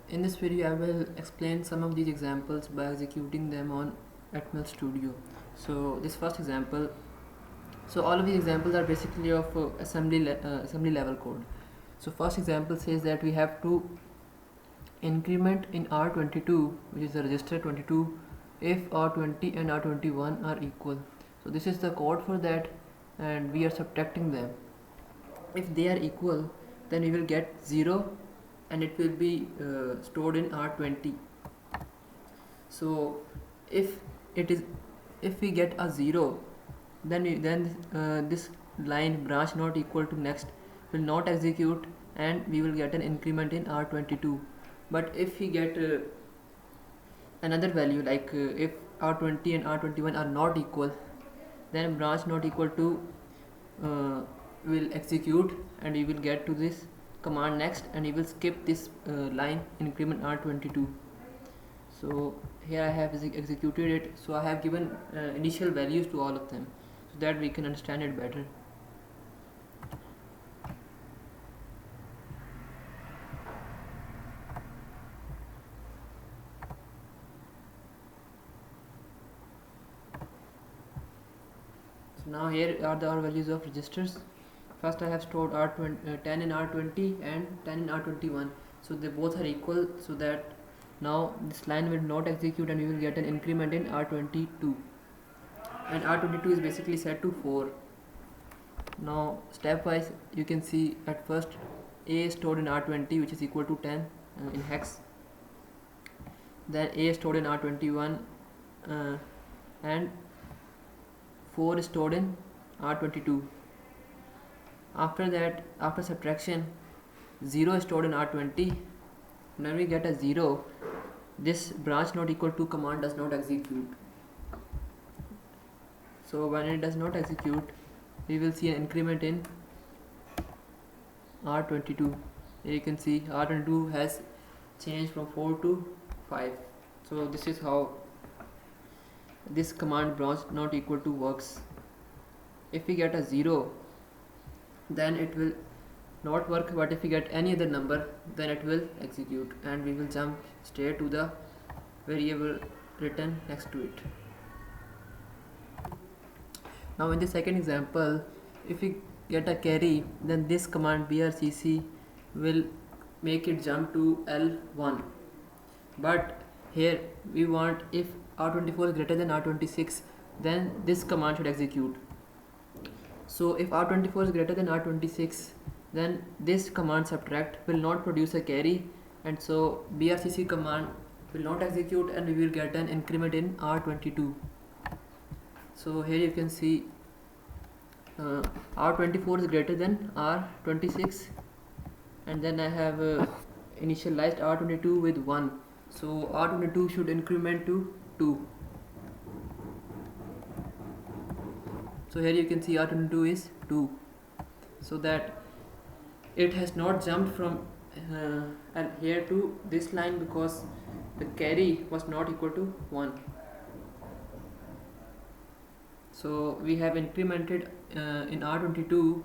In this video I will explain some of these examples by executing them on Atmel Studio. So this first example, so all of these examples are basically of assembly level code. So first example says that we have to increment in R22, which is the register 22, if R20 and R21 are equal. So this is the code for that, and we are subtracting them. If they are equal, then we will get 0 and it will be stored in R20. So if it is if we get a 0, then this line branch not equal to next will not execute and we will get an increment in R22. But if we get another value like if R20 and R21 are not equal, then branch not equal to will execute and we will get to this command next and we will skip this line increment R22. So here I have executed it. So I have given initial values to all of them so that we can understand it better. So now here are our values of registers. First I have stored R10 in R20 and 10 in R21. So they both are equal, so that now this line will not execute and we will get an increment in R22. And R22 is basically set to 4. Now stepwise you can see at first A is stored in R20, which is equal to 10 in hex. Then A is stored in R21 and 4 is stored in R22. After that, after subtraction, 0 is stored in R20. When we get a 0, this branch not equal to command does not execute. So when it does not execute, we will see an increment in R22. Here you can see R22 has changed from 4 to 5. So this is how this command branch not equal to works. If we get a 0, then it will not work, but if we get any other number, then it will execute and we will jump straight to the variable written next to it. Now in the second example, if we get a carry, then this command brcc will make it jump to L1. But here we want if R24 is greater than R26, then this command should execute. So if R24 is greater than R26, then this command subtract will not produce a carry, and so brcc command will not execute and we will get an increment in R22. So here you can see R24 is greater than R26, and then I have initialized R22 with 1. So R22 should increment to 2. So here you can see R22 is 2, so that it has not jumped from here to this line because the carry was not equal to 1. So we have incremented in R22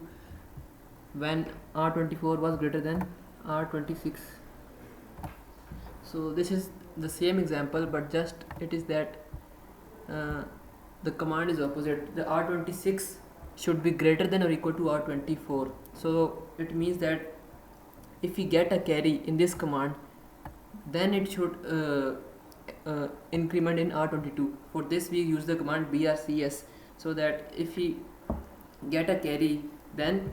when R24 was greater than R26. So this is the same example, but just it is that the command is opposite. The R26 should be greater than or equal to R24. So it means that if we get a carry in this command, then it should increment in R22. For this we use the command brcs, so that if we get a carry, then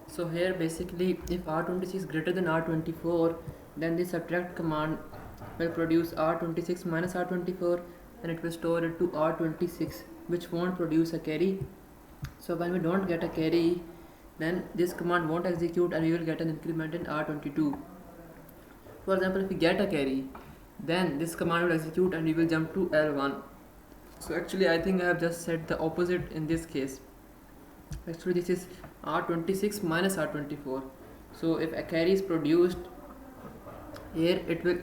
so here basically if R26 is greater than R24, then the subtract command will produce R26 minus R24 and it will store it to R26, which won't produce a carry. So when we don't get a carry, then this command won't execute and we will get an increment in R22. For example, if we get a carry, then this command will execute and we will jump to L1. So actually I think I have just said the opposite in this case. Actually this is R26 minus R24. So if a carry is produced here, it will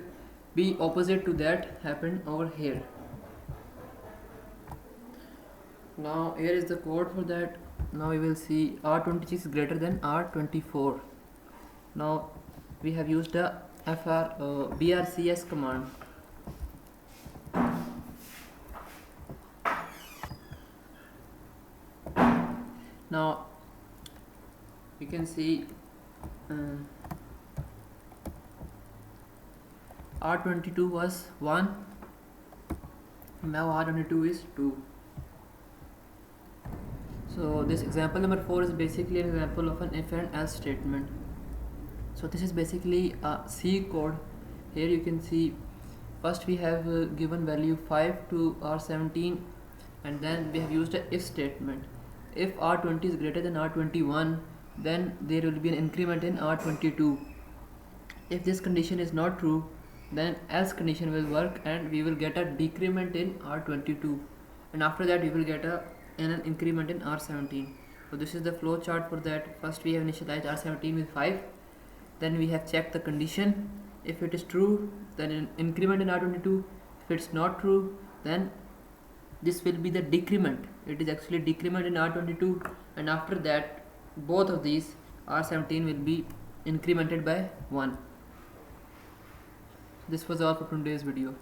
be opposite to that happened over here. Now here is the code for that. Now we will see R26 is greater than R24. now we have used the brcs command. Now you can see R22 was 1, now R22 is 2. So this example number 4 is basically an example of an if and else statement. So this is basically a C code. Here you can see first we have given value 5 to R17, and then we have used a if statement. If R20 is greater than R21, then there will be an increment in R22. If this condition is not true, then else condition will work and we will get a decrement in R22, and after that we will get an increment in R17. So this is the flow chart for that. First we have initialized R17 with 5, then we have checked the condition. If it is true, then an increment in R22. If it's not true, then this will be the decrement. It is actually decrement in R22, and after that both of these R17 will be incremented by 1. This was all for today's video.